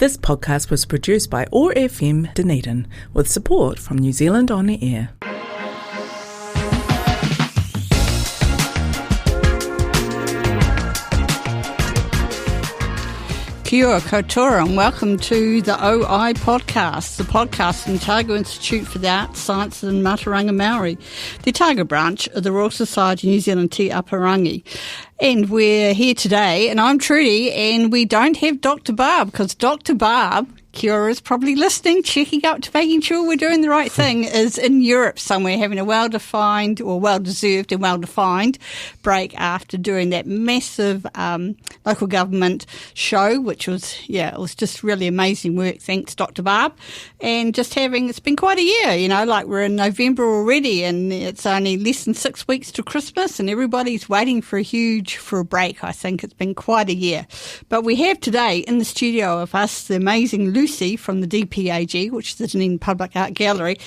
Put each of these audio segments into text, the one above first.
This podcast was produced by OAR FM Dunedin with support from New Zealand On Air. Kia ora koutou and welcome to the OI podcast, the podcast from the Otago Institute for the Arts, Sciences and Mātauranga Māori, the Otago branch of the Royal Society of New Zealand Te Aparangi. And we're here today, and I'm Trudy, and we don't have Dr. Barb, because Dr. Barb, Kia is probably listening, checking up to making sure we're doing the right thing, is in Europe somewhere having a well-defined or well-deserved and well-defined break after doing that massive local government show, which was, it was just really amazing work. Thanks, Dr. Barb. And just it's been quite a year, like we're in November already and it's only less than 6 weeks to Christmas and everybody's waiting for a break. I think it's been quite a year. But we have today in the studio of us the amazing Lucy from the DPAG, which is the Dunedin Public Art Gallery,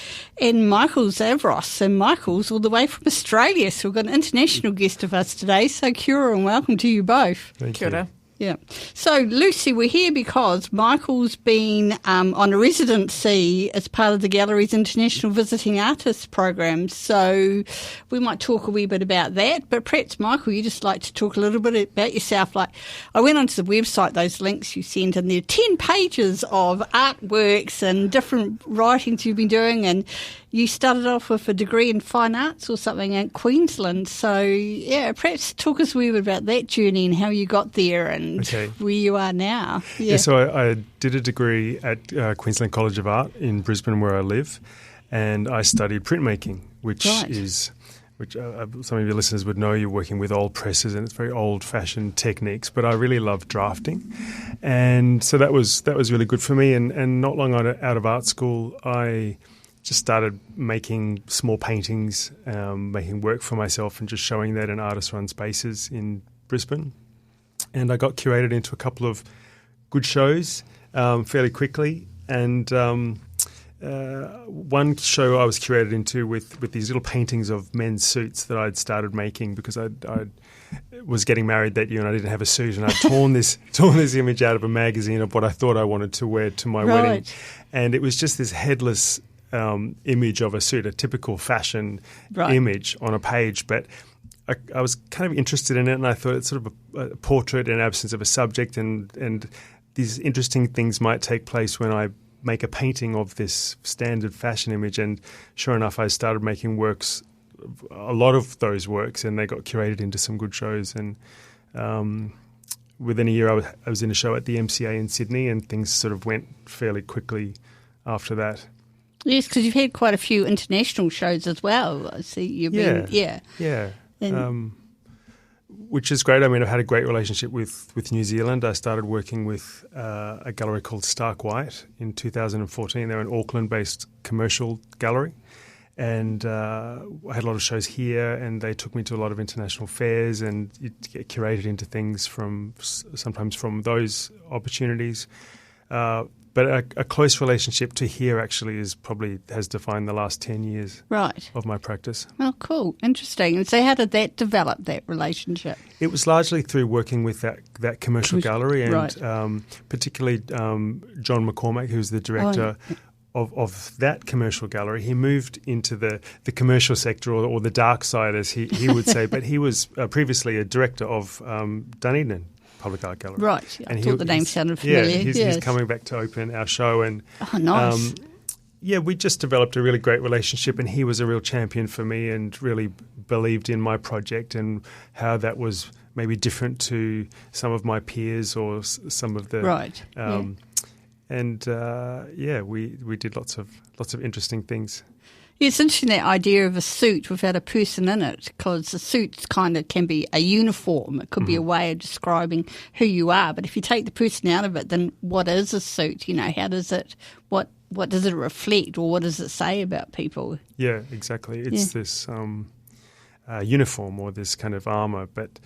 and Michael Zavros. And Michael's all the way from Australia, so we've got an international guest of us today. So kia ora and welcome to you both. Thank you. Kia ora. Yeah. So, Lucy, we're here because Michael's been on a residency as part of the gallery's International Visiting Artists program. So we might talk a wee bit about that. But perhaps, Michael, you'd just like to talk a little bit about yourself. Like, I went onto the website, those links you sent, and there are 10 pages of artworks and different writings you've been doing. And you started off with a degree in fine arts or something at Queensland. So, perhaps talk us a wee bit about that journey and how you got there and where you are now. So I did a degree at Queensland College of Art in Brisbane, where I live, and I studied printmaking, which some of your listeners would know. You're working with old presses and it's very old-fashioned techniques, but I really love drafting. And so that was really good for me. And not long out of art school, I just started making small paintings, making work for myself and just showing that in artist-run spaces in Brisbane. And I got curated into a couple of good shows fairly quickly. And one show I was curated into with these little paintings of men's suits that I'd started making because I was getting married that year and I didn't have a suit, and I'd torn this image out of a magazine of what I thought I wanted to wear to my wedding. And it was just this headless image of a suit, a typical fashion image on a page, but I was kind of interested in it, and I thought it's sort of a portrait in absence of a subject, and these interesting things might take place when I make a painting of this standard fashion image. And sure enough, I started making works, a lot of those works, and they got curated into some good shows. And within a year, I was in a show at the MCA in Sydney, and things sort of went fairly quickly after that. Yes, because you've had quite a few international shows as well. I see you've been, which is great. I mean, I've had a great relationship with New Zealand. I started working with a gallery called Stark White in 2014. They're an Auckland-based commercial gallery. And I had a lot of shows here, and they took me to a lot of international fairs, and you get curated into things sometimes from those opportunities. But a close relationship to here actually has defined the last 10 years of my practice. Oh, cool. Interesting. And so how did that develop, that relationship? It was largely through working with that commercial gallery, and particularly John McCormack, who's the director of that commercial gallery. He moved into the commercial sector or the dark side, as he would say, but he was previously a director of Dunedin Public Art Gallery. Right. I thought the name sounded familiar. He's coming back to open our show. And nice. We just developed a really great relationship, and he was a real champion for me and really believed in my project and how that was maybe different to some of my peers or some of the... we did lots of interesting things. It's interesting, that idea of a suit without a person in it, because a suit kind of can be a uniform. It could be a way of describing who you are. But if you take the person out of it, then what is a suit? How does it, what does it reflect, or what does it say about people? Yeah, exactly. It's this uniform or this kind of armour, but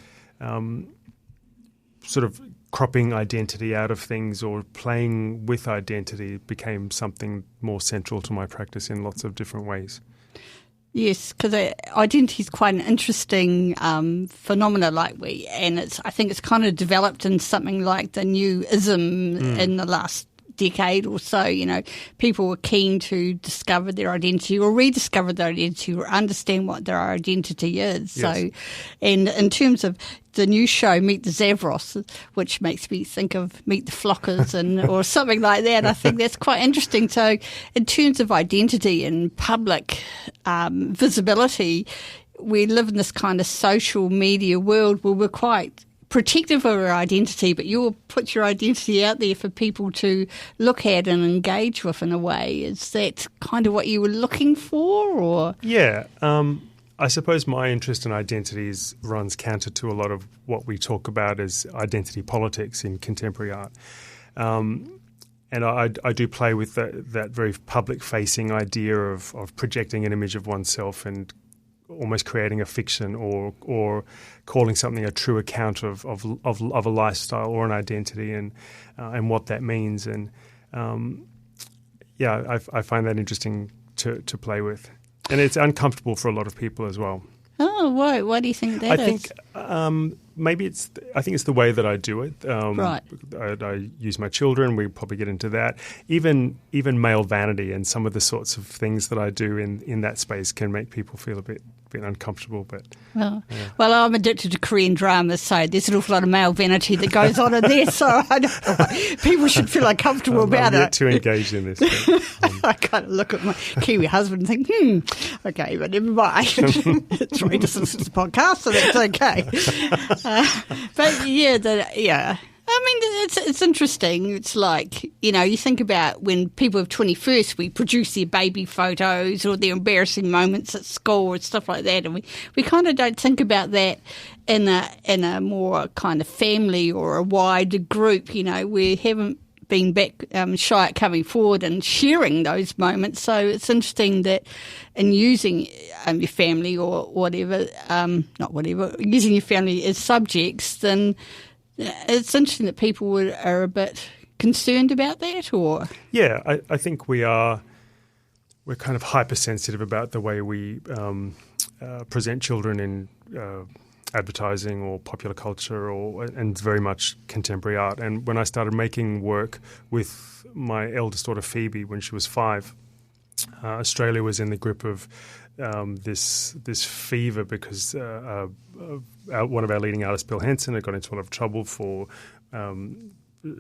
sort of cropping identity out of things or playing with identity became something more central to my practice in lots of different ways. Yes, because identity is quite an interesting phenomena, and I think it's kind of developed in something like the new ism in the last decade or so, people were keen to discover their identity or rediscover their identity or understand what their identity is. Yes. So, and in terms of the new show, Meet the Zavros, which makes me think of Meet the Flockers or something like that. I think that's quite interesting. So in terms of identity and public visibility, we live in this kind of social media world where we're quite protective of our identity, but you'll put your identity out there for people to look at and engage with in a way. Is that kind of what you were looking for? Or Yeah. I suppose my interest in identities runs counter to a lot of what we talk about as identity politics in contemporary art. And I do play with that very public-facing idea of projecting an image of oneself and almost creating a fiction or calling something a true account of a lifestyle or an identity and what that means. And I find that interesting to play with. And it's uncomfortable for a lot of people as well. Oh, why do you think that is? I think maybe it's the way that I do it. Right. I use my children. We probably get into that. Even male vanity and some of the sorts of things that I do in that space can make people feel a bit uncomfortable. But well, I'm addicted to Korean dramas, so there's an awful lot of male vanity that goes on in there. So I know people should feel uncomfortable about I'm yet it. to engage in this. But, I kind of look at my Kiwi husband and think, okay, but never mind. It's really just listen to the podcast, so that's okay. I mean, it's interesting. It's like, you think about when people have 21st, we produce their baby photos or their embarrassing moments at school and stuff like that, and we kind of don't think about that in a more kind of family or a wider group. We haven't been back shy at coming forward and sharing those moments. So it's interesting that in using your family or whatever, using your family as subjects, then it's interesting that people are a bit concerned about that, or? Yeah, I think we're kind of hypersensitive about the way we present children in advertising or popular culture and very much contemporary art. And when I started making work with my eldest daughter Phoebe when she was 5, Australia was in the grip of this fever because one of our leading artists, Bill Henson, had got into a lot of trouble for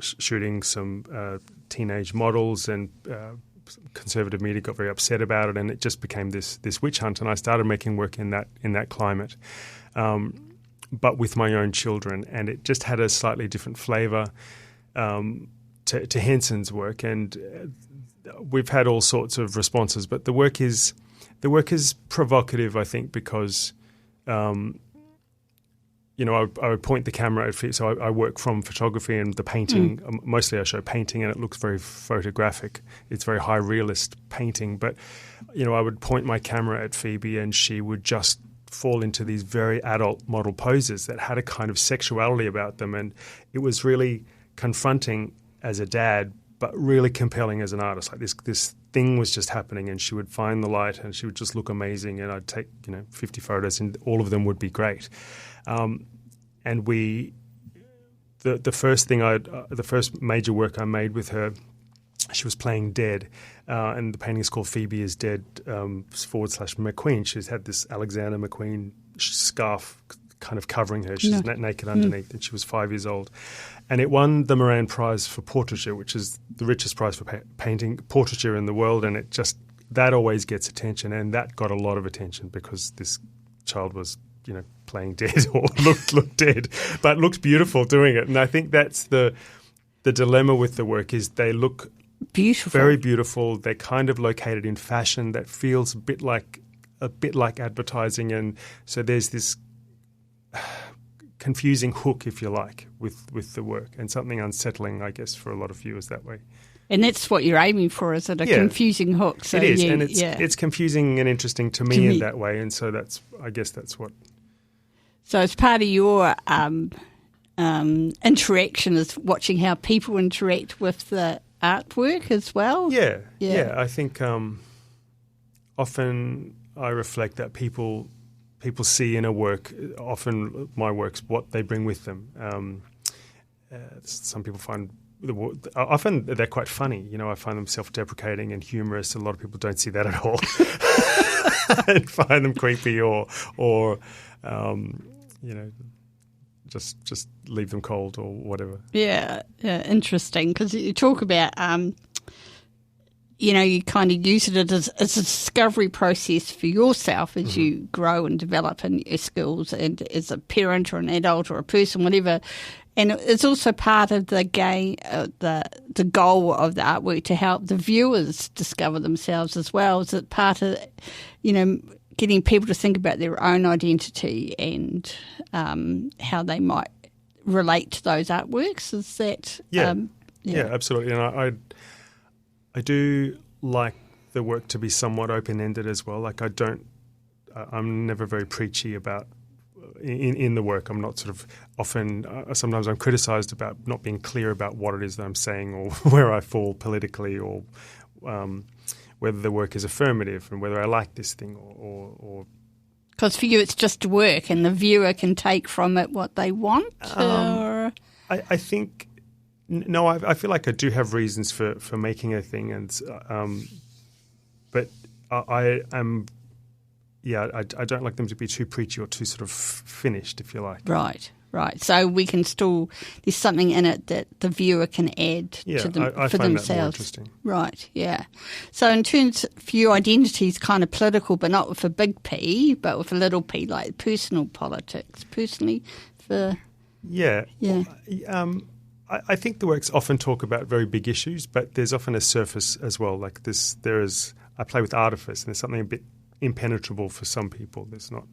shooting some teenage models, and conservative media got very upset about it, and it just became this witch hunt. And I started making work in that climate, but with my own children, and it just had a slightly different flavour to Henson's work. And we've had all sorts of responses, but the work is provocative, I think, because I would point the camera at, so I work from photography and the painting. Mostly I show painting, and it looks very photographic. It's very high realist painting, but I would point my camera at Phoebe, and she would just fall into these very adult model poses that had a kind of sexuality about them, and it was really confronting as a dad, but really compelling as an artist. Like this thing was just happening, and she would find the light, and she would just look amazing. And I'd take 50 photos, and all of them would be great. And the first major work I made with her, she was playing dead, and the painting is called Phoebe is Dead / McQueen. She's had this Alexander McQueen scarf kind of covering her. She's naked underneath, and she was 5 years old. And it won the Moran Prize for Portraiture, which is the richest prize for painting portraiture in the world. And that always gets attention, and that got a lot of attention because this child was, playing dead or looked dead, but looked beautiful doing it. And I think that's the dilemma with the work is they look beautiful, very beautiful. They're kind of located in fashion that feels a bit like advertising, and so there's this confusing hook, if you like, with the work, and something unsettling, I guess, for a lot of viewers that way. And that's what you're aiming for, is it? A confusing hook. So it is, and it's confusing and interesting to me in that way, and so I guess that's what. So as part of your interaction is watching how people interact with the artwork as well? Yeah. I think often I reflect that people see in a work, often my works, what they bring with them. Some people find often they're quite funny. I find them self-deprecating and humorous. A lot of people don't see that at all and find them creepy or just leave them cold or whatever. Yeah, interesting, because you talk about, you kind of use it as a discovery process for yourself as you grow and develop in your skills, and as a parent or an adult or a person, whatever. And it's also part of the goal of the artwork to help the viewers discover themselves as well. Is it part of, getting people to think about their own identity and how they might relate to those artworks? Is that yeah, absolutely. And I do like the work to be somewhat open-ended as well. Like I'm never very preachy about in the work. I'm not sort of often. Sometimes I'm criticised about not being clear about what it is that I'm saying or where I fall politically or. Whether the work is affirmative and whether I like this thing or because for you it's just work and the viewer can take from it what they want? I think no, I feel like I do have reasons for making a thing, and but I am I don't like them to be too preachy or too sort of finished, if you like. Right. So we can still, there's something in it that the viewer can add to them I for find themselves. That more interesting. Right, yeah. So in terms for your identity is kind of political, but not with a big P, but with a little p, like personal politics, personally for... Yeah. I think the works often talk about very big issues, but there's often a surface as well. Like this, I play with artifice, and there's something a bit impenetrable for some people. There's not...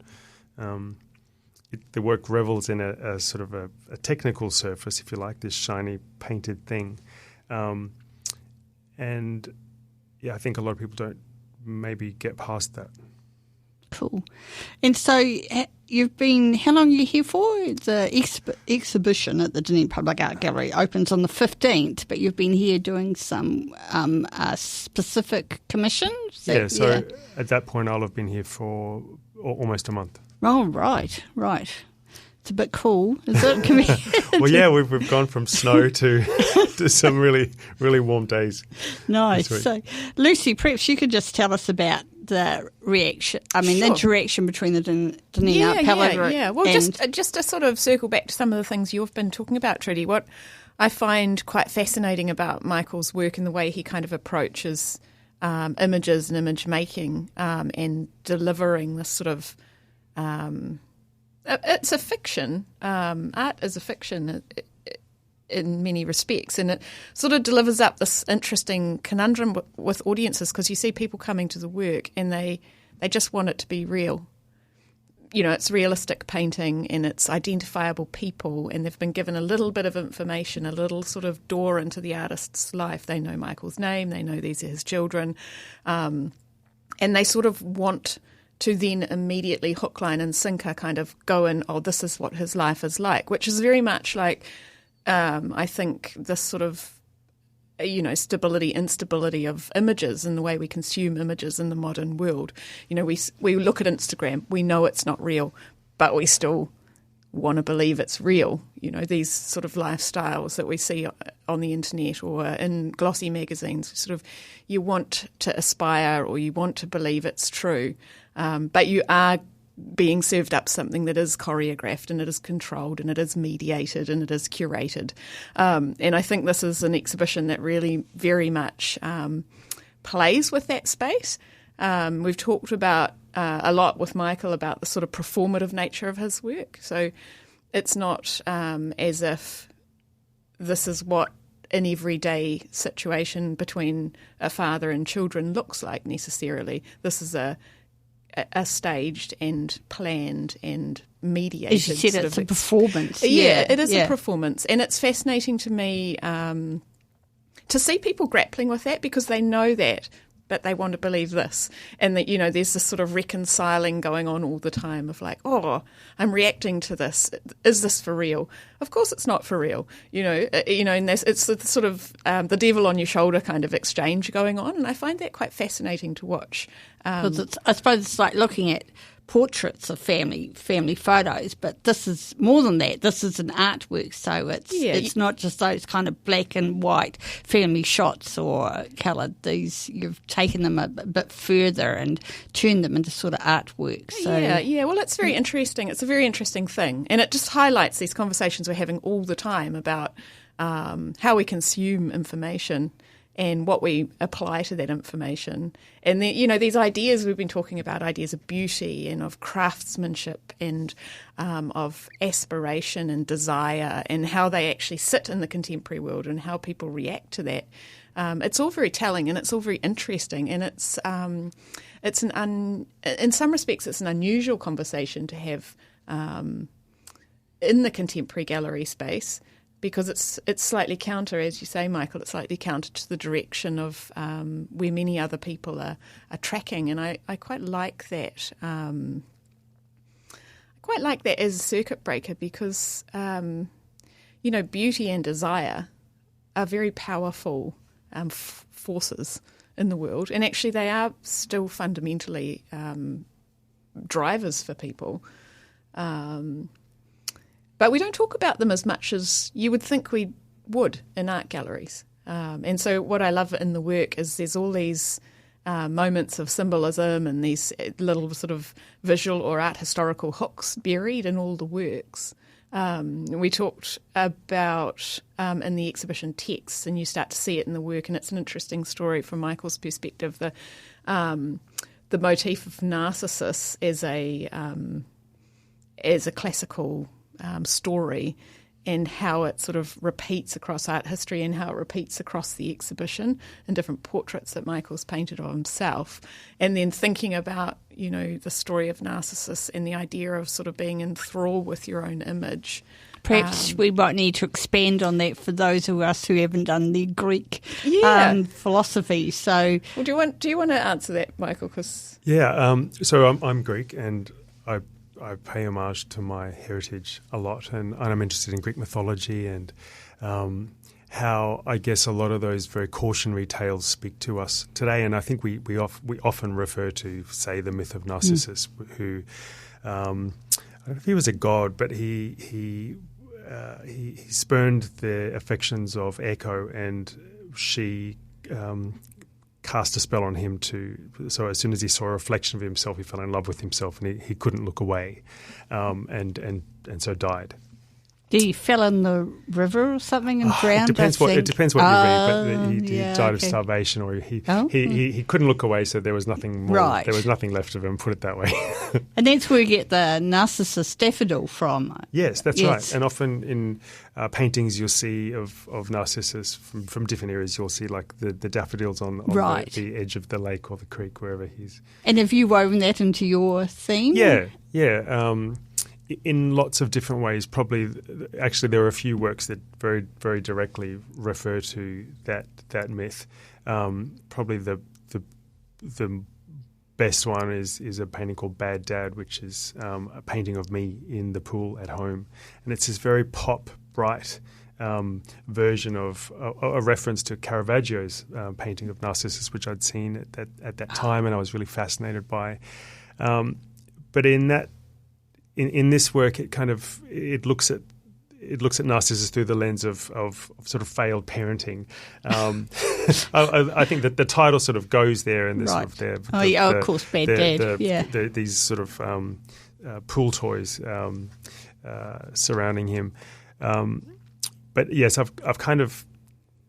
the work revels in a sort of a technical surface, if you like, this shiny painted thing. I think a lot of people don't maybe get past that. Cool. And so you've been, how long are you here for? The exhibition at the Dunedin Public Art Gallery opens on the 15th, but you've been here doing some specific commissions? At that point I'll have been here for almost a month. Oh, right. It's a bit cool, is it? Well, yeah, we've gone from snow to some really, really warm days. Nice. So, Lucy, perhaps you could just tell us about the reaction. I mean, the interaction between the Dunedin Art Palette. Yeah. Well, just to sort of circle back to some of the things you've been talking about, Trudy. What I find quite fascinating about Michael's work and the way he kind of approaches images and image making and delivering this sort of. It's a fiction. Art is a fiction in many respects, and it sort of delivers up this interesting conundrum with audiences, because you see people coming to the work and they just want it to be real. It's realistic painting and it's identifiable people, and they've been given a little bit of information, a little sort of door into the artist's life. They know Michael's name, they know these are his children, and they sort of want to then immediately hook, line and sinker kind of go in, this is what his life is like, which is very much like, I think, this sort of, stability, instability of images and the way we consume images in the modern world. We look at Instagram, we know it's not real, but we still want to believe it's real. These sort of lifestyles that we see on the internet or in glossy magazines, you want to aspire or you want to believe it's true. But you are being served up something that is choreographed and it is controlled and it is mediated and it is curated. And I think this is an exhibition that really very much plays with that space. We've talked about a lot with Michael about the sort of performative nature of his work. So it's not as if this is what an everyday situation between a father and children looks like necessarily. This is a staged and planned and mediated. As you said, it's a performance. Yeah, it is a performance. And it's fascinating to me to see people grappling with that, because they know that, but they want to believe this. And that, there's this sort of reconciling going on all the time of like, I'm reacting to this. Is this for real? Of course it's not for real. And it's the sort of the devil on your shoulder kind of exchange going on. And I find that quite fascinating to watch. Because I suppose it's like looking at portraits of family photos, but this is more than that. This is an artwork, so it's not just those kind of black and white family shots or coloured. These, you've taken them a bit further and turned them into sort of artwork. So yeah. Well, it's very interesting. It's a very interesting thing, and it just highlights these conversations we're having all the time about how we consume information and what we apply to that information. And, these ideas we've been talking about, ideas of beauty and of craftsmanship and of aspiration and desire, and how they actually sit in the contemporary world and how people react to that. It's all very telling, and it's all very interesting, and in some respects it's an unusual conversation to have in the contemporary gallery space, because it's slightly counter, as you say, Michael, it's slightly counter to the direction of where many other people are tracking. And I quite like that. I quite like that as a circuit breaker, because, beauty and desire are very powerful forces in the world. And actually they are still fundamentally drivers for people. But we don't talk about them as much as you would think we would in art galleries. And so what I love in the work is there's all these moments of symbolism and these little sort of visual or art historical hooks buried in all the works. We talked about in the exhibition texts, and you start to see it in the work, and it's an interesting story from Michael's perspective. The motif of Narcissus as a classical story, and how it sort of repeats across art history and how it repeats across the exhibition in different portraits that Michael's painted of himself. And then thinking about, the story of Narcissus and the idea of sort of being enthralled with your own image. Perhaps we might need to expand on that for those of us who haven't done the Greek philosophy. So, well, do you want to answer that, Michael? So I'm Greek, and I pay homage to my heritage a lot, and I'm interested in Greek mythology and how I guess a lot of those very cautionary tales speak to us today. And I think we often refer to, say, the myth of Narcissus, who I don't know if he was a god, but he spurned the affections of Echo, and she cast a spell on him so as soon as he saw a reflection of himself, he fell in love with himself, and he couldn't look away, and so died. He fell in the river or something and drowned. It depends what you read, but he died of starvation, or he couldn't look away, so there was nothing more. Right. There was nothing left of him, put it that way. And that's where we get the Narcissus daffodil from. Yes, that's right. And often in paintings you'll see of Narcissus from different areas, you'll see like the daffodils on the edge of the lake or the creek, wherever he's. And have you woven that into your theme? Yeah. In lots of different ways. Probably, actually, there are a few works that very, very directly refer to that myth. Probably the best one is a painting called Bad Dad, which is a painting of me in the pool at home, and it's this very pop, bright version of a reference to Caravaggio's painting of Narcissus, which I'd seen at that time, and I was really fascinated by. But in this work, it looks at Narcissus through the lens of sort of failed parenting. I think that the title sort of goes there, and this sort of of course, Bad Dad. These sort of pool toys surrounding him. But yes, I've kind of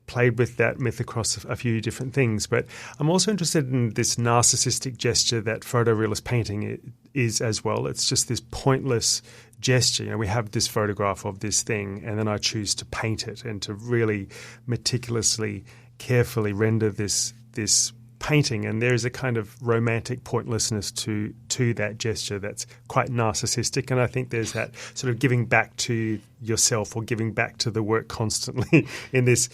played with that myth across a few different things. But I'm also interested in this narcissistic gesture that photorealist painting is as well. It's just this pointless gesture. We have this photograph of this thing, and then I choose to paint it and to really meticulously, carefully render this painting. And there is a kind of romantic pointlessness to that gesture that's quite narcissistic. And I think there's that sort of giving back to yourself or giving back to the work constantly in this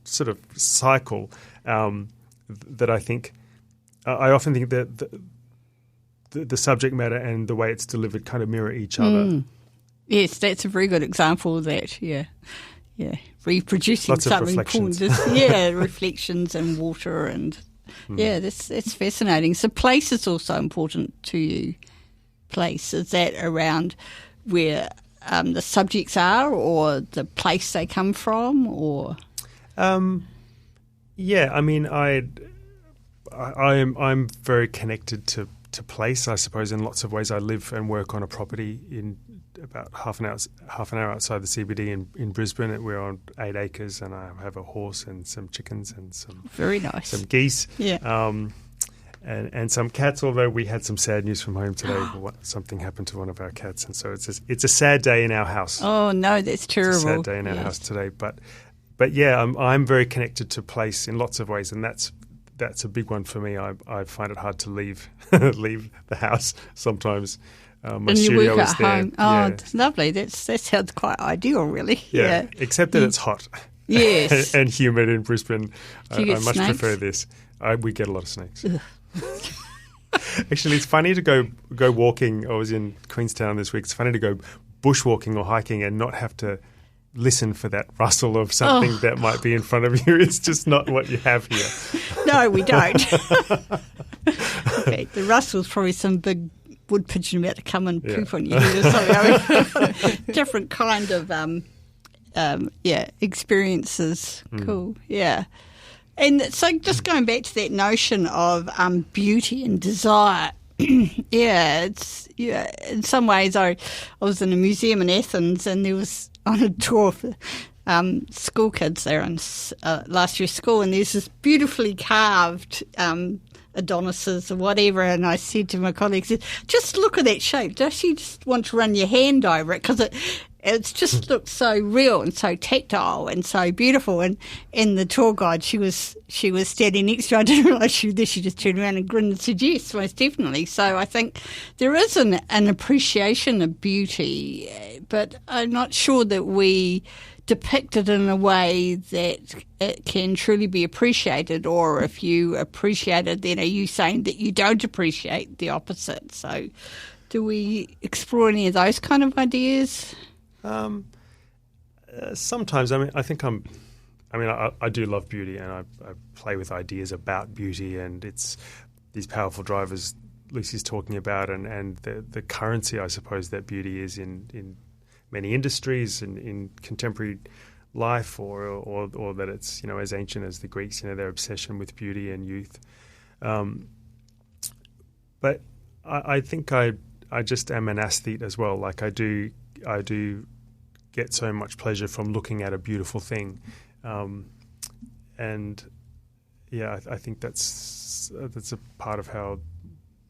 sort of cycle that I think I often think that the subject matter and the way it's delivered kind of mirror each other. Yes, that's a very good example of that. Yeah. Reproducing lots something. Of reflections. Reflections and water and that's fascinating. So place is also important to you. place? Is that around where the subjects are, or the place they come from, or? Yeah, I mean, I'm very connected to place, I suppose, in lots of ways. I live and work on a property in about half an hour outside the CBD in Brisbane. We're on 8 acres, and I have a horse and some chickens and some very nice, some geese, and some cats. Although we had some sad news from home today, something happened to one of our cats, and so it's a sad day in our house. Oh no, that's terrible. It's a sad day in our house today, but yeah, I'm very connected to place in lots of ways, and that's a big one for me. I find it hard to leave the house sometimes. My and you studio work is at there. home. Oh, it's lovely. That sounds quite ideal, really. Yeah. Except that it's hot. Yes. and humid in Brisbane. Do you get I much snakes? prefer this. We get a lot of snakes. Actually, it's funny to go walking. I was in Queenstown this week. It's funny to go bushwalking or hiking and not have to listen for that rustle of something that might be in front of you. It's just not what you have here. No, we don't. Okay, the rustle's probably some big wood pigeon about to come and poop on you or something. I mean, different kind of experiences. Cool, yeah. And so just going back to that notion of beauty and desire, in some ways I was in a museum in Athens, and there was on a tour for school kids there in last year's school, and there's this beautifully carved Adonises or whatever, and I said to my colleagues, just look at that shape. Don't you just want to run your hand over it? Because it just looks so real and so tactile and so beautiful. And the tour guide, she was standing next to me. I didn't realise she was there. She just turned around and grinned and said, yes, most definitely. So I think there is an appreciation of beauty, but I'm not sure that we depict it in a way that it can truly be appreciated, or if you appreciate it, then are you saying that you don't appreciate the opposite? So do we explore any of those kind of ideas? Sometimes. I do love beauty, and I play with ideas about beauty, and it's these powerful drivers Lucy's talking about, and the currency, I suppose, that beauty is in many industries and in contemporary life, or that it's as ancient as the Greeks, their obsession with beauty and youth. But I think I just am an aesthete as well. Like I do get so much pleasure from looking at a beautiful thing, and yeah, I think that's a part of how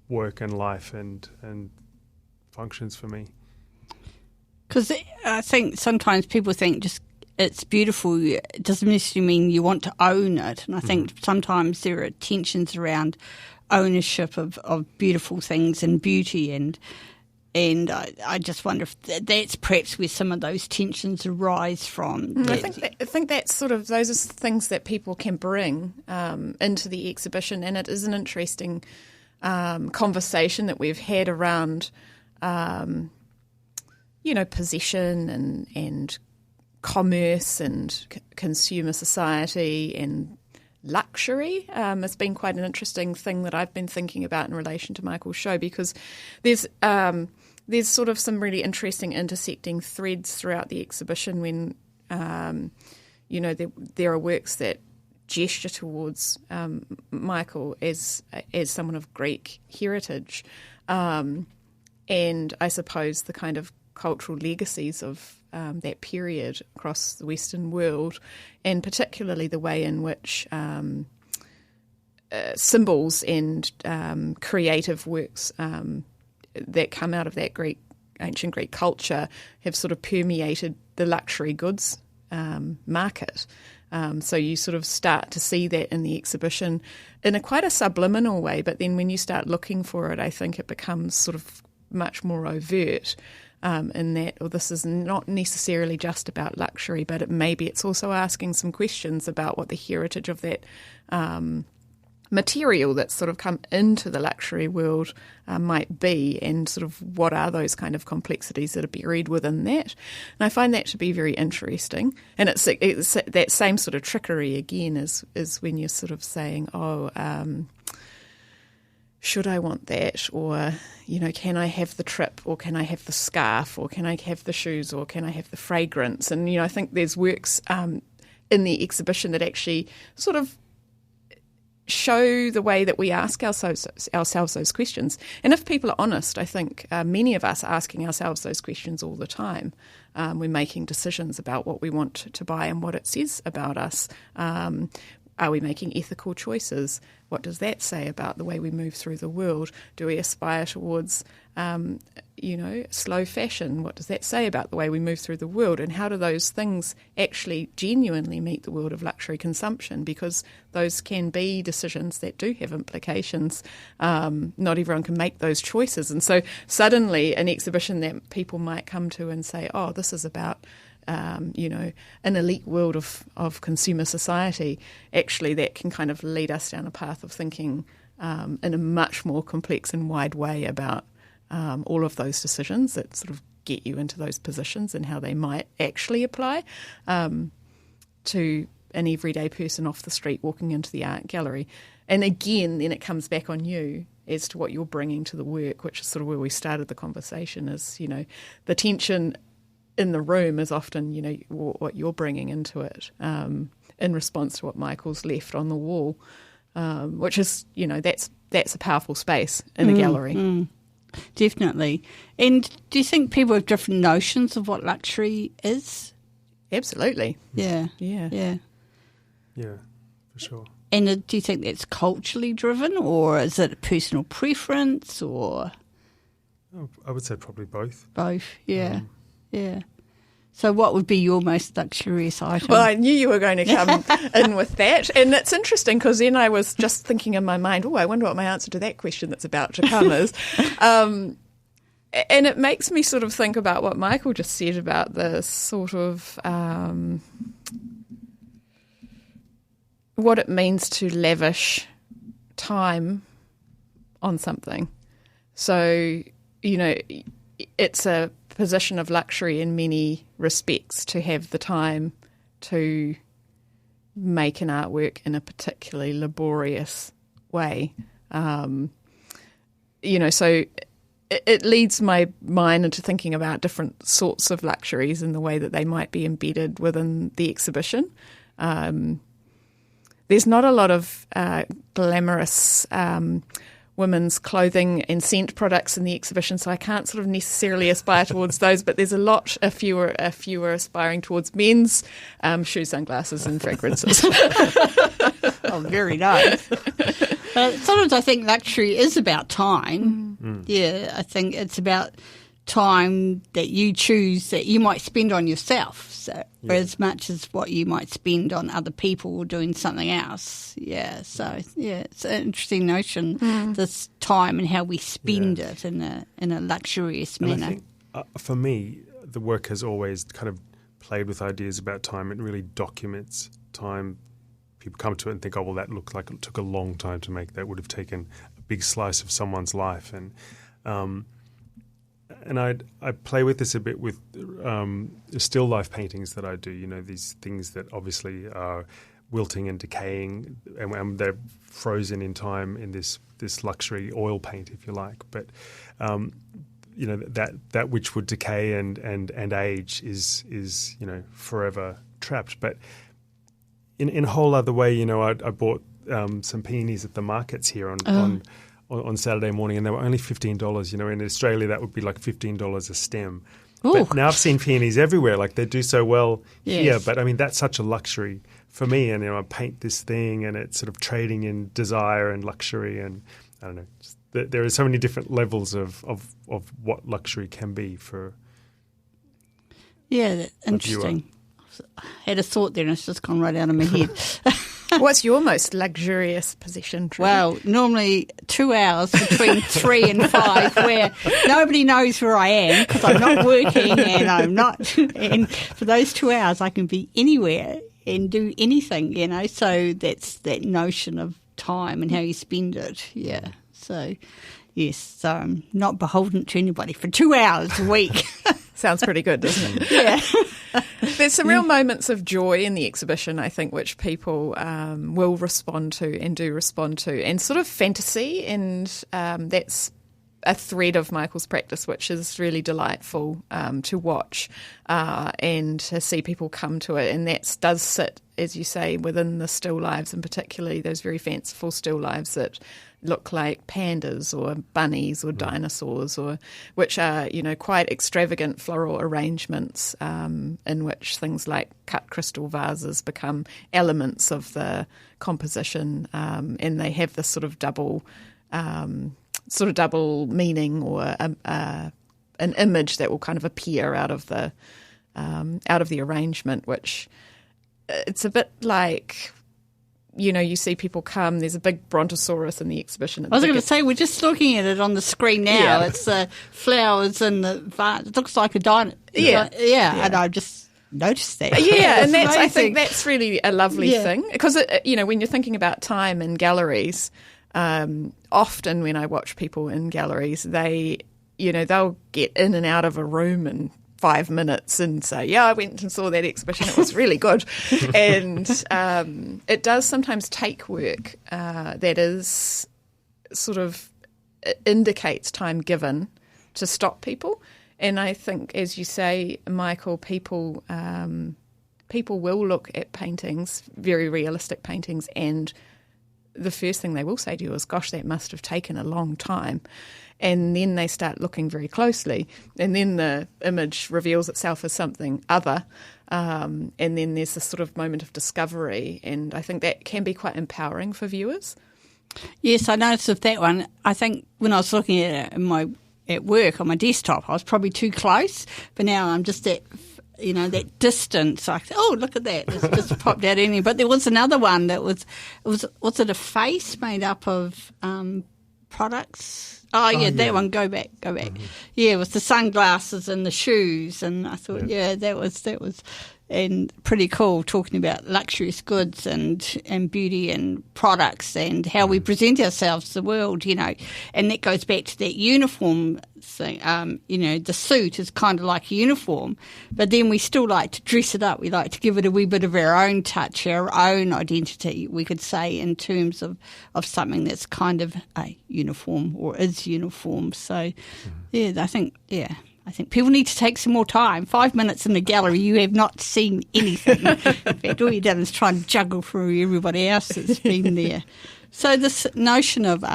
work and life and functions for me. Because I think sometimes people think just it's beautiful, it doesn't necessarily mean you want to own it. And I think sometimes there are tensions around ownership of beautiful things and beauty, and I just wonder if that's perhaps where some of those tensions arise from. I think that's sort of, those are things that people can bring into the exhibition, and it is an interesting conversation that we've had around possession and commerce and consumer society and luxury. It's been quite an interesting thing that I've been thinking about in relation to Michael's show, because there's sort of some really interesting intersecting threads throughout the exhibition when there are works that gesture towards Michael as someone of Greek heritage, and I suppose the kind of cultural legacies of that period across the Western world, and particularly the way in which symbols and creative works that come out of that ancient Greek culture have sort of permeated the luxury goods market. So you sort of start to see that in the exhibition in quite a subliminal way, but then when you start looking for it, I think it becomes sort of much more overt. In that, this is not necessarily just about luxury, but maybe it's also asking some questions about what the heritage of that material that's sort of come into the luxury world might be, and sort of what are those kind of complexities that are buried within that. And I find that to be very interesting. And it's that same sort of trickery again is when you're sort of saying, should I want that? Or, can I have the trip, or can I have the scarf, or can I have the shoes, or can I have the fragrance? And, I think there's works in the exhibition that actually sort of show the way that we ask ourselves those questions. And if people are honest, I think many of us are asking ourselves those questions all the time. We're making decisions about what we want to buy and what it says about us. Are we making ethical choices? What does that say about the way we move through the world? Do we aspire towards, slow fashion? What does that say about the way we move through the world? And how do those things actually genuinely meet the world of luxury consumption? Because those can be decisions that do have implications. Not everyone can make those choices. And so suddenly an exhibition that people might come to and say, oh, this is about an elite world of consumer society, actually that can kind of lead us down a path of thinking in a much more complex and wide way about all of those decisions that sort of get you into those positions and how they might actually apply to an everyday person off the street walking into the art gallery. And again, then it comes back on you as to what you're bringing to the work, which is sort of where we started the conversation, is, the tension in the room is often, what you're bringing into it in response to what Michael's left on the wall, which is, that's a powerful space in a gallery. Definitely. And do you think people have different notions of what luxury is? Absolutely. Yeah. Yeah, for sure. And do you think that's culturally driven, or is it a personal preference, or? I would say probably both. Both, yeah. Yeah. So what would be your most luxurious item? Well, I knew you were going to come in with that. And it's interesting because then I was just thinking in my mind, I wonder what my answer to that question that's about to come is. And it makes me sort of think about what Michael just said about the sort of what it means to lavish time on something. So, it's a position of luxury in many respects to have the time to make an artwork in a particularly laborious way. So it leads my mind into thinking about different sorts of luxuries and the way that they might be embedded within the exhibition. There's not a lot of glamorous women's clothing and scent products in the exhibition, so I can't sort of necessarily aspire towards those, but there's a fewer aspiring towards men's shoes, sunglasses and fragrances. Oh, very nice. Sometimes I think luxury is about time. Yeah, I think it's about time that you choose that you might spend on yourself, as much as what you might spend on other people or doing something else. Yeah, so it's an interesting notion, this time and how we spend it in a luxurious manner. I think, for me, the work has always kind of played with ideas about time. It really documents time. People come to it and think, oh, well, that looked like it took a long time to make. That would have taken a big slice of someone's life. And I play with this a bit with still life paintings that I do, these things that obviously are wilting and decaying, and they're frozen in time in this luxury oil paint, if you like. But, that which would decay and age is forever trapped. But in a whole other way, I bought some peonies at the markets here on Saturday morning, and they were only $15. In Australia, that would be like $15 a stem. Ooh. But now I've seen peonies everywhere. Like, they do so well here. But, I mean, that's such a luxury for me. And, I paint this thing, and it's sort of trading in desire and luxury. And, I don't know, there are so many different levels of what luxury can be for interesting. I had a thought there, and it's just gone right out of my head. What's your most luxurious possession, Trudy? Well, normally 2 hours between 3 and 5 where nobody knows where I am because I'm not working and I'm not. And for those 2 hours, I can be anywhere and do anything, So that's that notion of time and how you spend it. Yeah. So, yes. So I'm not beholden to anybody for 2 hours a week. Sounds pretty good, doesn't it? Yeah. There's some real moments of joy in the exhibition, I think, which people will respond to and do respond to, and sort of fantasy, and that's a thread of Michael's practice, which is really delightful to watch and to see people come to it. And that does sit, as you say, within the still lives, and particularly those very fanciful still lives that look like pandas or bunnies or dinosaurs, or which are, quite extravagant floral arrangements in which things like cut crystal vases become elements of the composition, and they have this sort of double meaning, or an image that will kind of appear out of the arrangement, which it's a bit like, you see people come. There's a big brontosaurus in the exhibition. I was going to say, we're just looking at it on the screen now. Yeah. It's the flowers in the vase. It looks like a dinosaur. Yeah. And I just noticed that. Yeah, and That's I think amazing. that's really a lovely thing, because when you're thinking about time in galleries, often when I watch people in galleries, they'll get in and out of a room in 5 minutes and say, yeah, I went and saw that exhibition, it was really good. And it does sometimes take work that is sort of indicates time given to stop people. And I think, as you say, Michael, people will look at paintings, very realistic paintings, and the first thing they will say to you is, gosh, that must have taken a long time. And then they start looking very closely, and then the image reveals itself as something other, and then there's this sort of moment of discovery, and I think that can be quite empowering for viewers. Yes, I noticed with that one. I think when I was looking at it at work on my desktop, I was probably too close, but now I'm just at that distance. Like, oh, look at that. It's just popped out in here. But there was another one that was it a face made up of products? Oh, yeah, that one. Go back. Mm-hmm. Yeah, with the sunglasses and the shoes. And I thought, that was and pretty cool, talking about luxurious goods and beauty and products and how we present ourselves to the world, And that goes back to that uniform thing. The suit is kind of like a uniform, but then we still like to dress it up. We like to give it a wee bit of our own touch, our own identity, we could say, in terms of something that's kind of a uniform or is uniform. So, I think people need to take some more time. 5 minutes in the gallery, you have not seen anything. In fact, all you've done is try and juggle through everybody else that's been there. So this notion of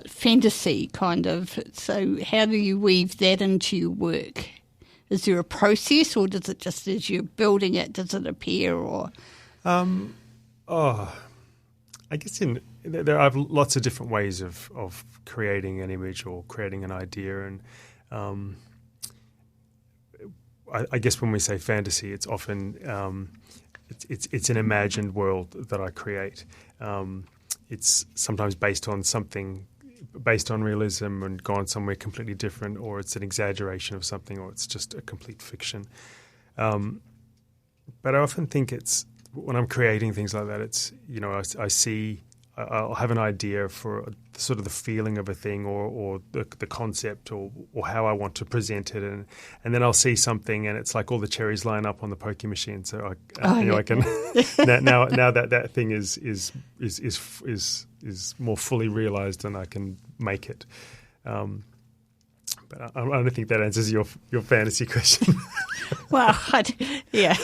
fantasy kind of, so how do you weave that into your work? Is there a process, or does it just, as you're building it, does it appear? Or I guess there are lots of different ways of creating an image or creating an idea, and I guess when we say fantasy, it's often it's an imagined world that I create. It's sometimes based on realism and gone somewhere completely different, or it's an exaggeration of something, or it's just a complete fiction. But I often think when I'm creating things like that, it's I'll have an idea for sort of the feeling of a thing, or the concept, or how I want to present it, and then I'll see something, and it's like all the cherries line up on the pokie machine. So I can now that thing is more fully realized, and I can make it. But I don't think that answers your fantasy question. Well, yeah.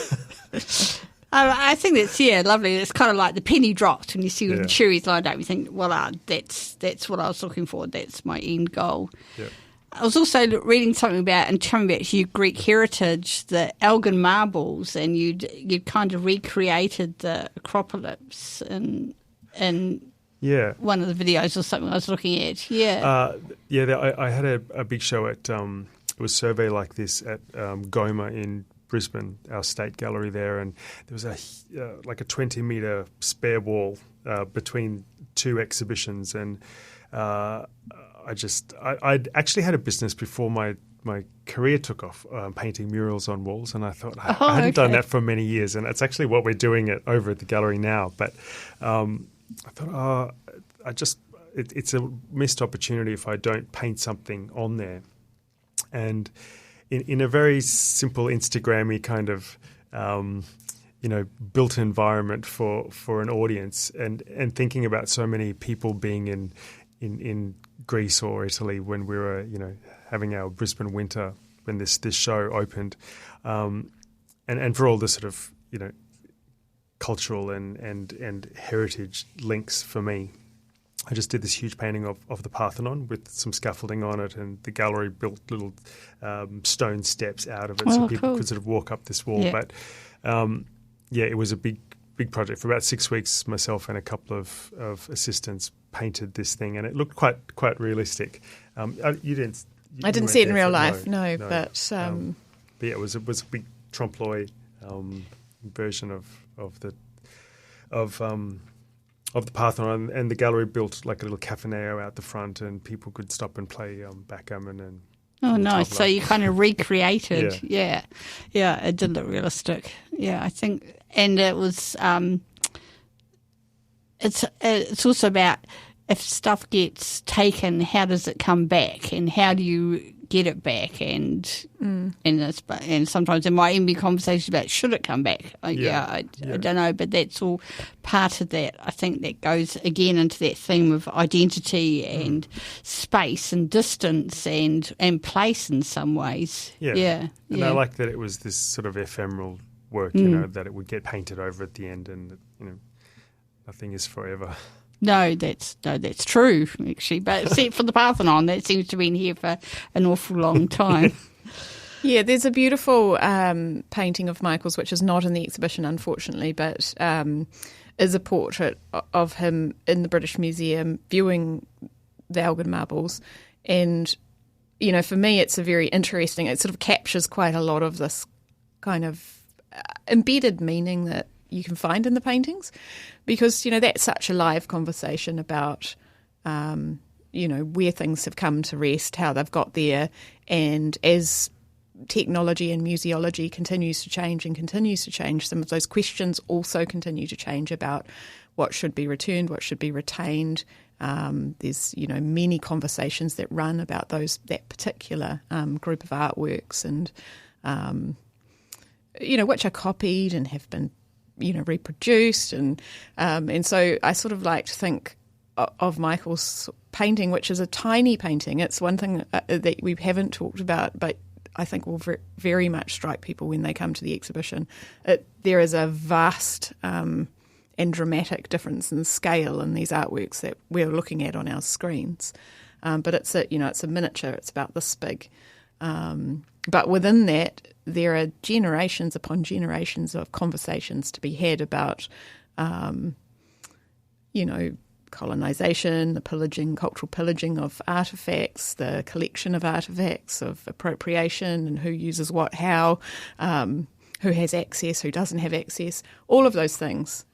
I think that's lovely. It's kind of like the penny drops when you see the cherries lined up. You think, well, that's what I was looking for. That's my end goal. Yeah. I was also reading something about, and coming back to your Greek heritage, the Elgin marbles, and you'd kind of recreated the Acropolis and one of the videos or something I was looking at. I had a big show at it was Survey Like This at Goma in Brisbane, our state gallery there, and there was a 20-metre spare wall between two exhibitions, and I'd actually had a business before my career took off, painting murals on walls, and I thought I hadn't done that for many years, and it's actually what we're doing over at the gallery now. But I thought, it's a missed opportunity if I don't paint something on there, and in a very simple Instagrammy kind of built environment for an audience, and thinking about so many people being in Greece or Italy when we were having our Brisbane winter when this show opened, and for all the sort of cultural and heritage links for me. I just did this huge painting of the Parthenon with some scaffolding on it, and the gallery built little stone steps out of it so people could sort of walk up this wall. Yeah. But it was a big project. For about 6 weeks, myself and a couple of assistants painted this thing, and it looked quite realistic. You didn't. I didn't see it in real life, no. But it was a big trompe l'oeil version of the Parthenon, and the gallery built like a little cafeneo out the front, and people could stop and play backgammon and. Oh, nice! So you kind of recreated, yeah. It did look realistic, I think, and it was. It's also about if stuff gets taken, how does it come back, and how do you get it back, and sometimes there might even be conversations about should it come back. I don't know, but that's all part of that. I think that goes again into that theme of identity and space and distance and place in some ways. And I like that it was this sort of ephemeral work, that it would get painted over at the end, and nothing is forever. No, that's true, actually. But except for the Parthenon, that seems to have been here for an awful long time. There's a beautiful painting of Michael's, which is not in the exhibition, unfortunately, but is a portrait of him in the British Museum viewing the Elgin marbles. And, for me, it's a very interesting, it sort of captures quite a lot of this kind of embedded meaning that you can find in the paintings, because that's such a live conversation about where things have come to rest, how they've got there, and as technology and museology continues to change, some of those questions also continue to change about what should be returned, what should be retained. There's many conversations that run about that particular group of artworks, and which are copied and have been reproduced, and so I sort of like to think of Michael's painting, which is a tiny painting. It's one thing that we haven't talked about, but I think will very much strike people when they come to the exhibition. There is a vast and dramatic difference in scale in these artworks that we're looking at on our screens, but it's a miniature. It's about this big. But within that, there are generations upon generations of conversations to be had about, colonisation, the cultural pillaging of artefacts, the collection of artefacts, of appropriation, and who uses what, how, who has access, who doesn't have access, all of those things,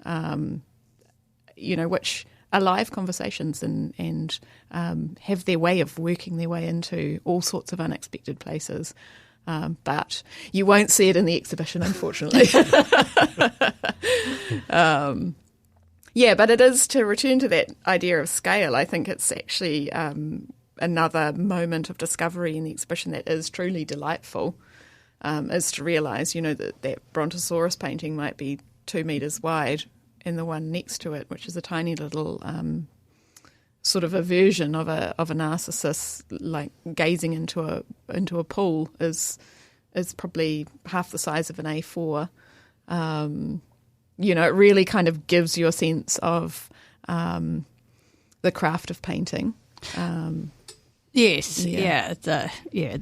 which are live conversations and have their way of working their way into all sorts of unexpected places. But you won't see it in the exhibition, unfortunately. But it is, to return to that idea of scale, I think it's actually another moment of discovery in the exhibition that is truly delightful, is to realise, that Brontosaurus painting might be 2 metres wide, and the one next to it, which is a tiny little sort of a version of a Narcissus, like gazing into a pool, is probably half the size of an A4. It really kind of gives you a sense of the craft of painting. Yes, it's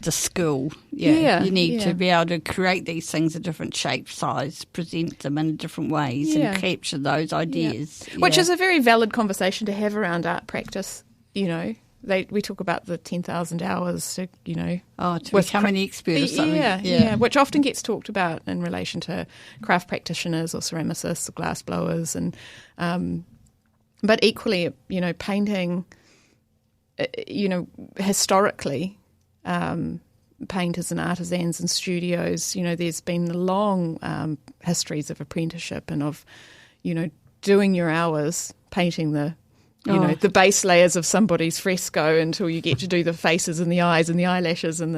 a skill. You need to be able to create these things in different shapes, size, present them in different ways, and capture those ideas. Which is a very valid conversation to have around art practice. We talk about the 10,000 hours to become an expert or something. Which often gets talked about in relation to craft practitioners or ceramicists or glass blowers, and but equally, painting. Historically, painters and artisans and studios, there's been long histories of apprenticeship and of, doing your hours, painting the the base layers of somebody's fresco until you get to do the faces and the eyes and the eyelashes and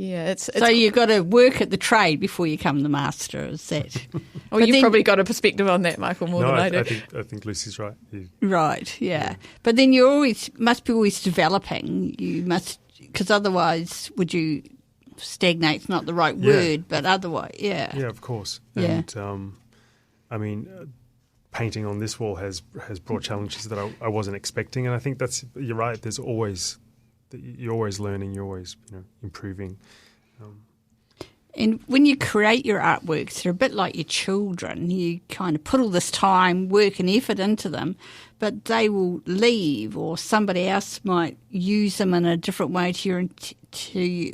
it's so you've got to work at the trade before you become the master. Is that? Well, you've probably got a perspective on that, Michael, more than I do. I think Lucy's right. Right, yeah. But then you must be always developing. You must, because otherwise, would you stagnate's not the right word, but otherwise, yeah. Yeah, of course. Yeah. And painting on this wall has brought challenges that I wasn't expecting, and I think you're right. You're always learning. You're always improving. And when you create your artworks, they're a bit like your children. You kind of put all this time, work and effort into them, but they will leave, or somebody else might use them in a different way to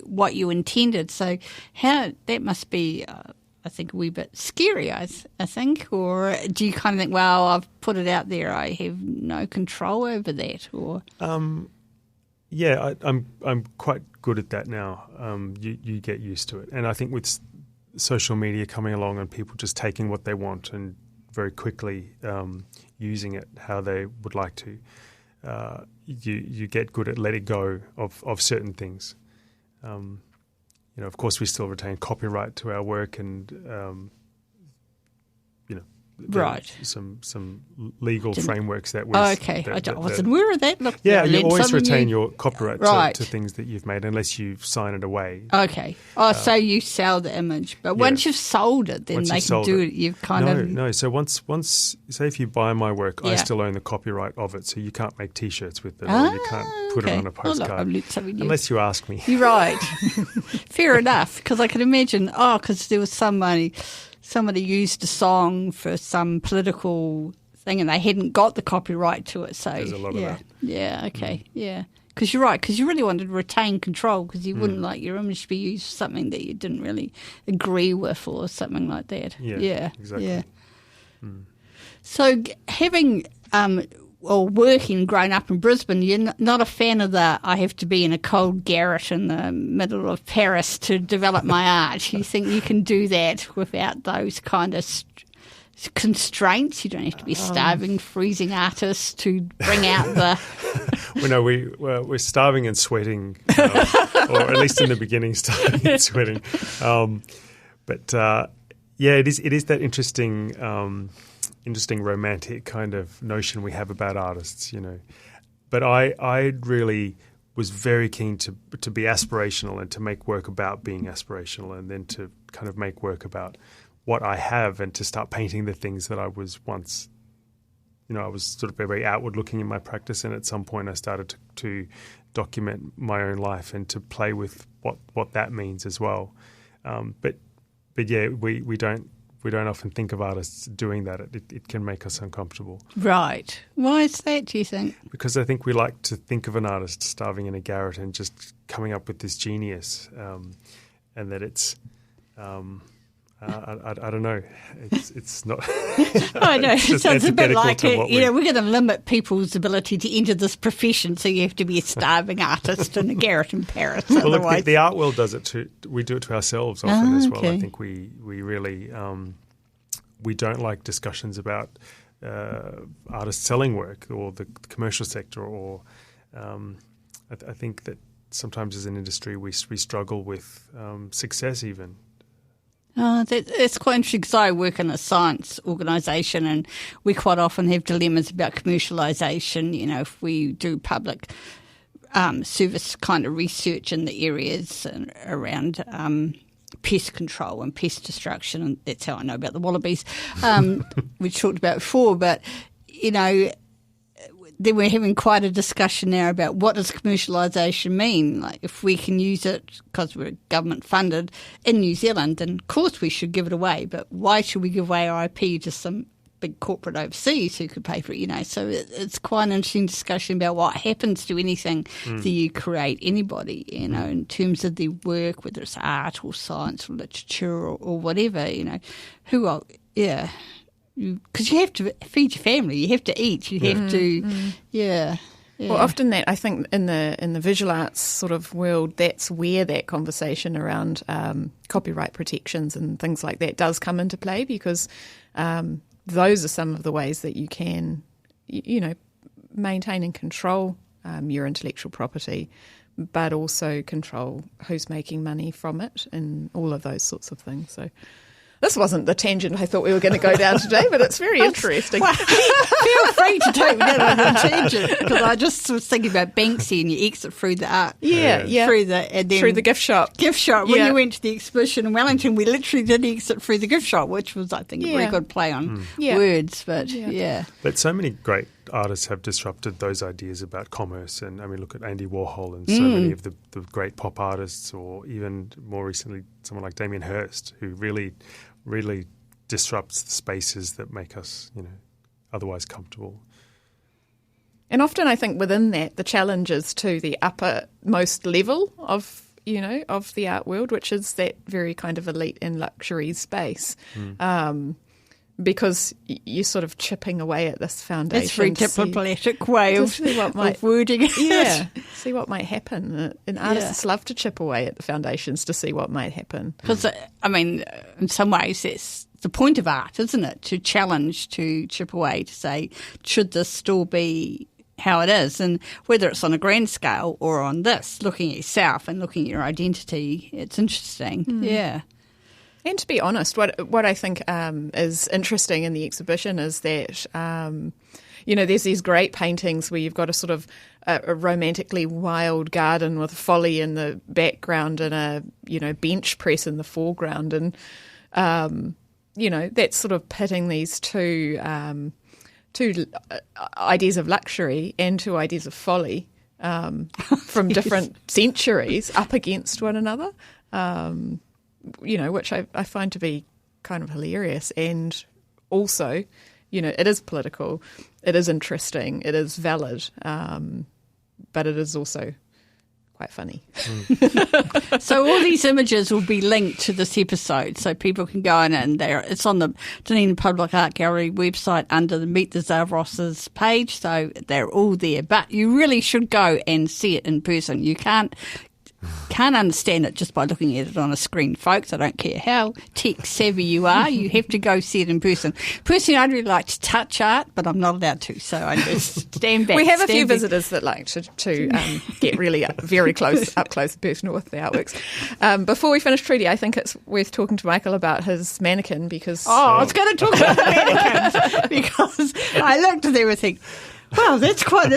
what you intended. So that must be, I think, a wee bit scary, I think. Or do you kind of think, well, I've put it out there, I have no control over that? Or yeah, I'm quite good at that now. You get used to it, and I think with social media coming along and people just taking what they want and very quickly using it how they would like to, you get good at letting go of certain things. Of course, we still retain copyright to our work, and right, some legal frameworks that we. Oh, okay. I wasn't aware of that. Look, you always retain your copyright to things that you've made unless you sign it away. Okay. So you sell the image, but once you've sold it, then they can do it. You've kind of no. So once, say if you buy my work, I still own the copyright of it. So you can't make T-shirts with it, or you can't put it on a postcard unless you ask me. You're right. Fair enough, because I can imagine. Because there was somebody used a song for some political thing and they hadn't got the copyright to it. So there's a lot of that. Yeah, okay, yeah. Because you're right, because you really wanted to retain control, because you wouldn't like your image to be used for something that you didn't really agree with or something like that. Yeah, exactly. Yeah. So having working, growing up in Brisbane, you're not a fan of I have to be in a cold garret in the middle of Paris to develop my art. You think you can do that without those kind of constraints? You don't have to be starving, freezing artists to bring out the... we're starving and sweating, or at least in the beginning, starving and sweating. It is that interesting romantic kind of notion we have about artists, But I really was very keen to be aspirational and to make work about being aspirational, and then to kind of make work about what I have and to start painting the things that I was once, I was sort of very outward looking in my practice, and at some point I started to document my own life and to play with what that means as well. But we don't often think of artists doing that. It can make us uncomfortable. Right. Why is that, do you think? Because I think we like to think of an artist starving in a garret and just coming up with this genius, and that it's... I don't know. It's not... I know. It sounds a bit like, we're going to limit people's ability to enter this profession, so you have to be a starving artist in a garret in Paris. Well, look, the art world does it too. We do it to ourselves often as well. I think we really... we don't like discussions about artists selling work or the commercial sector, or I think that sometimes as an industry we struggle with success even. That's quite interesting, because I work in a science organisation and we quite often have dilemmas about commercialisation. If we do public service kind of research in the areas around pest control and pest destruction, and that's how I know about the wallabies, we talked about before. But, then we're having quite a discussion now about what does commercialisation mean. Like, if we can use it because we're government funded in New Zealand, then of course we should give it away. But why should we give away our IP to some big corporate overseas who could pay for it? So it's quite an interesting discussion about what happens to anything that you create, anybody, in terms of the work, whether it's art or science or literature or whatever, because you have to feed your family, you have to eat, you have to, Well, often that, I think, in the visual arts sort of world, that's where that conversation around copyright protections and things like that does come into play, because those are some of the ways that you can, maintain and control your intellectual property, but also control who's making money from it and all of those sorts of things. So this wasn't the tangent I thought we were going to go down today, but it's very interesting. Well, feel free to take me down on a tangent, because I just was thinking about Banksy and you exit through the art. Yeah. Through the gift shop. When you went to the exhibition in Wellington, we literally did exit through the gift shop, which was, I think, a very good play on words. But But so many great artists have disrupted those ideas about commerce. And I mean, look at Andy Warhol and so many of the great pop artists, or even more recently, someone like Damien Hirst, who really disrupts the spaces that make us, otherwise comfortable. And often I think within that, the challenge is to the uppermost level of the art world, which is that very kind of elite and luxury space. Because you're sort of chipping away at this foundation. It's a very diplomatic way of wording it. Yeah, see what might happen. And artists love to chip away at the foundations to see what might happen. Because, I mean, in some ways, it's the point of art, isn't it? To challenge, to chip away, to say, should this still be how it is? And whether it's on a grand scale or on this, looking at yourself and looking at your identity, it's interesting. Yeah. And to be honest, what I think is interesting in the exhibition is that, there's these great paintings where you've got a sort of a romantically wild garden with folly in the background and a, bench press in the foreground. And, that's sort of pitting these two ideas of luxury and two ideas of folly from different centuries up against one another. Which I find to be kind of hilarious. And also, it is political, it is interesting, it is valid, but it is also quite funny. So all these images will be linked to this episode, so people can go in and it's on the Dunedin Public Art Gallery website under the Meet the Zavroses page, so they're all there. But you really should go and see it in person. You can't understand it just by looking at it on a screen, folks. I don't care how tech savvy you are. You have to go see it in person. Personally, I'd really like to touch art, but I'm not allowed to, so I just stand back. We have a few visitors that like to get really very up close and personal with the artworks. Before we finish, Trudy, I think it's worth talking to Michael about his mannequin, because... I was going to talk about the mannequins, because I looked at them and think, wow, that's quite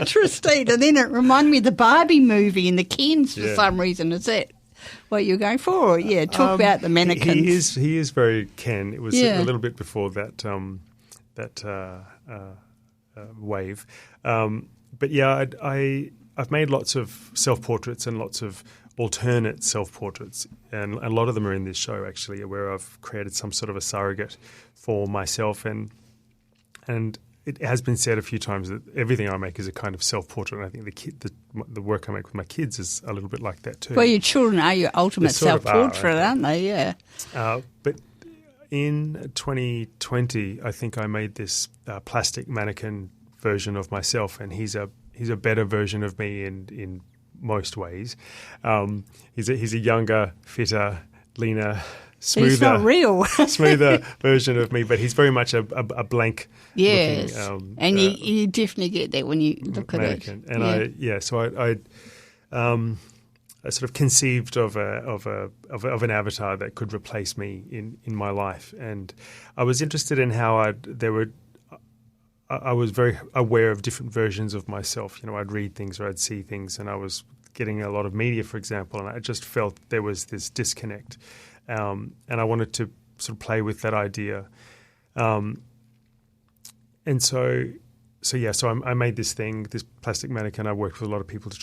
interesting. And then it reminded me of the Barbie movie and the Kens for some reason. Is that what you're going for? Or, talk about the mannequins. He is very Ken. It was a little bit before that wave. But I've made lots of self-portraits and lots of alternate self-portraits, and a lot of them are in this show actually, where I've created some sort of a surrogate for myself, and it has been said a few times that everything I make is a kind of self-portrait, and I think the work I make with my kids is a little bit like that too. Well, your children are your ultimate self-portrait, aren't they? Yeah. But in 2020, I think I made this plastic mannequin version of myself, and he's a better version of me in most ways. He's a younger, fitter, leaner, smoother, he's not real. smoother version of me, but he's very much a blank. Yes, looking, and you definitely get that when you look at it. And I sort of conceived of an avatar that could replace me in my life, and I was interested in how I was very aware of different versions of myself. I'd read things or I'd see things, and I was getting a lot of media, for example, and I just felt there was this disconnect. And I wanted to sort of play with that idea. So I made this thing, this plastic mannequin. I worked with a lot of people to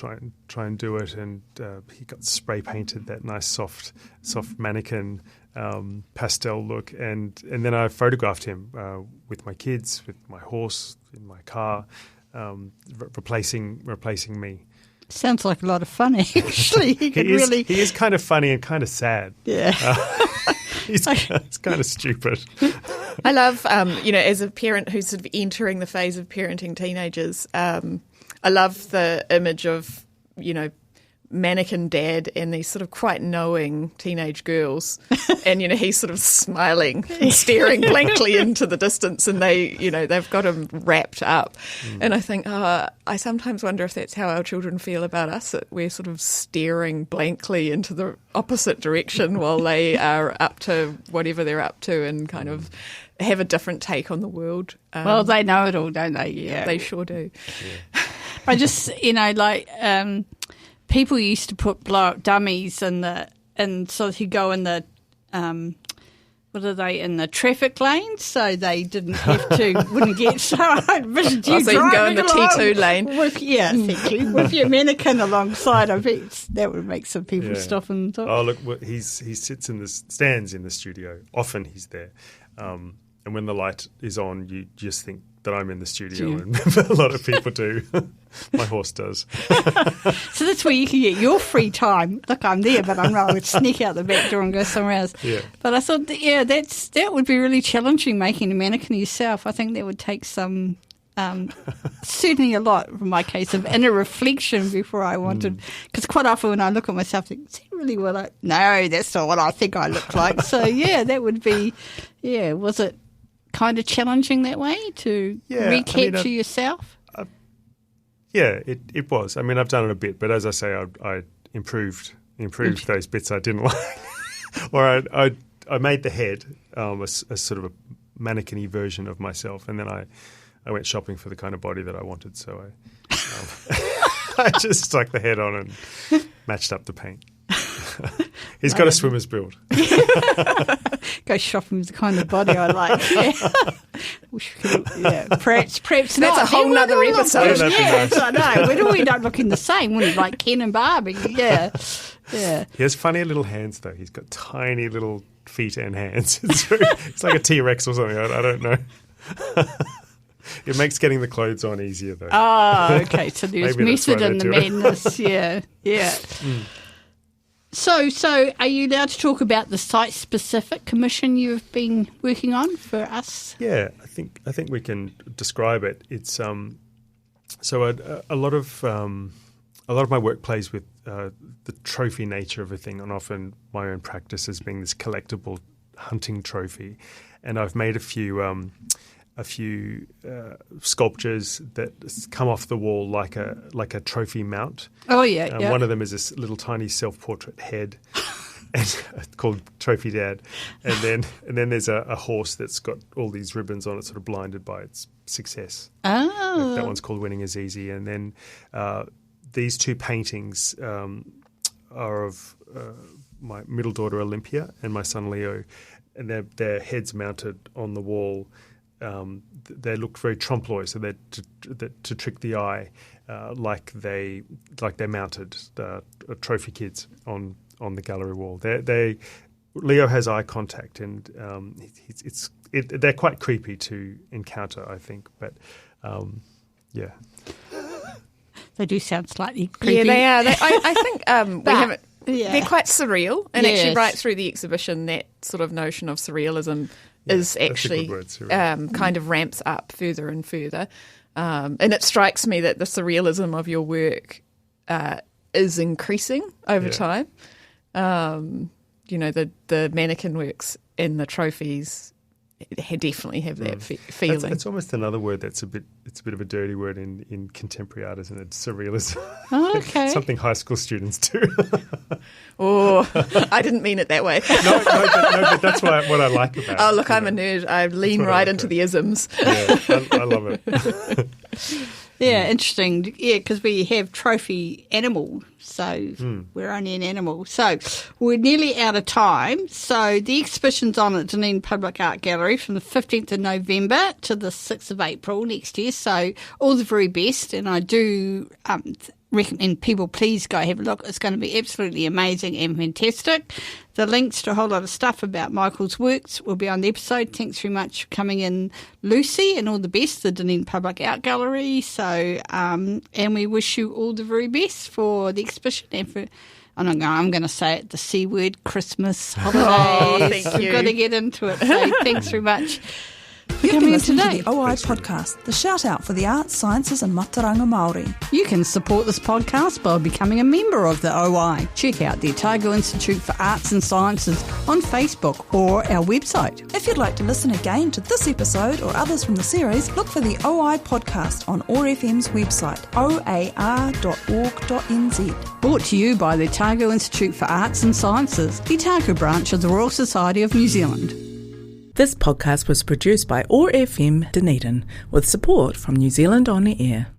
try and do it, and he got spray painted that nice soft mannequin pastel look, and then I photographed him with my kids, with my horse, in my car, replacing me. Sounds like a lot of fun, actually. He is kind of funny and kind of sad. Yeah. It's kind of stupid. I love, as a parent who's sort of entering the phase of parenting teenagers, I love the image of, mannequin dad and these sort of quite knowing teenage girls, and he's sort of smiling and staring blankly into the distance, and they've got him wrapped up. And I think I sometimes wonder if that's how our children feel about us, that we're sort of staring blankly into the opposite direction while they are up to whatever they're up to and kind of have a different take on the world. Well, they know it all, don't they? Yeah, they sure do. I just people used to put blow-up dummies and so you go in the in the traffic lanes, so they wouldn't get so vision. So you can go in the T2 lane. Thank you. With your mannequin alongside, I bet that would make some people stop and talk. Oh, look, he stands in the studio. Often he's there. And when the light is on, you just think that I'm in the studio, and a lot of people do. My horse does. So that's where you can get your free time. Look, I'm there, but I'm not. I would sneak out the back door and go somewhere else. Yeah. But I thought, that would be really challenging, making a mannequin yourself. I think that would take some, certainly a lot, in my case, of inner reflection before I wanted. Because quite often when I look at myself, I think, is that really what I... No, that's not what I think I look like. So, that would be... Yeah, was it kind of challenging that way to recapture yourself? Yeah, it was. I mean, I've done it a bit, but as I say, I improved those bits I didn't like. Or I made the head a sort of a mannequin-y version of myself, and then I went shopping for the kind of body that I wanted, so I just stuck the head on and matched up the paint. He's got a swimmer's build. Go shopping with the kind of body I like. Perhaps that's not. A whole nother episode. Yes, I know. When do we not looking the same? Wouldn't it, like Ken and Barbie? Yeah. He has funny little hands, though. He's got tiny little feet and hands. It's like a T-Rex or something. I don't know. It makes getting the clothes on easier, though. Oh, okay. So there's method in the madness. Yeah. So are you allowed to talk about the site-specific commission you've been working on for us? Yeah, I think we can describe it. It's so a lot of my work plays with the trophy nature of a thing, and often my own practice as being this collectible hunting trophy. And I've made a few sculptures that come off the wall like a trophy mount. Oh yeah, One of them is this little tiny self-portrait head, and called Trophy Dad. And then there's a horse that's got all these ribbons on it, sort of blinded by its success. Oh, that one's called Winning is Easy. And then these two paintings are of my middle daughter Olympia and my son Leo, and their heads mounted on the wall. They look very trompe-l'oeil, so they're to trick the eye, like they're mounted trophy kids on the gallery wall. Leo has eye contact, and they're quite creepy to encounter, I think. But yeah, they do sound slightly creepy. Yeah, they are. I think we haven't. Yeah. They're quite surreal, and actually, right through the exhibition, that sort of notion of surrealism is actually kind of ramps up further and further. And it strikes me that the surrealism of your work is increasing over time. The mannequin works and the trophies definitely have that feeling. It's almost another word it's a bit of a dirty word in contemporary art, isn't it? Surrealism. Oh, okay. Something high school students do. Oh, I didn't mean it that way. No, but that's what I like about it. Oh, look, I'm a nerd. I lean right into the isms. Yeah, I love it. Yeah, interesting. Yeah, because we have trophy animal, so we're only an animal. So we're nearly out of time. So the exhibition's on at Dunedin Public Art Gallery from the 15th of November to the 6th of April next year. So all the very best, and I do recommend people please go have a look. It's going to be absolutely amazing and fantastic. The links to a whole lot of stuff about Michael's works will be on the episode. Thanks very much for coming in, Lucy, and all the best, the Dunedin Public Art Gallery. So, and we wish you all the very best for the exhibition and for, I'm going to say it, the C word, Christmas holidays. Oh, thank you. We've got to get into it. So thanks very much for You've been listening today to the OI podcast, the shout out for the arts, sciences and mataranga Māori. You can support this podcast by becoming a member of the OI. Check out the Otago Institute for Arts and Sciences on Facebook or our website. If you'd like to listen again to this episode or others from the series, look for the OI podcast on OAR FM's website, oar.org.nz. Brought to you by the Otago Institute for Arts and Sciences, the Otago branch of the Royal Society of New Zealand. This podcast was produced by OAR FM Dunedin with support from New Zealand On the Air.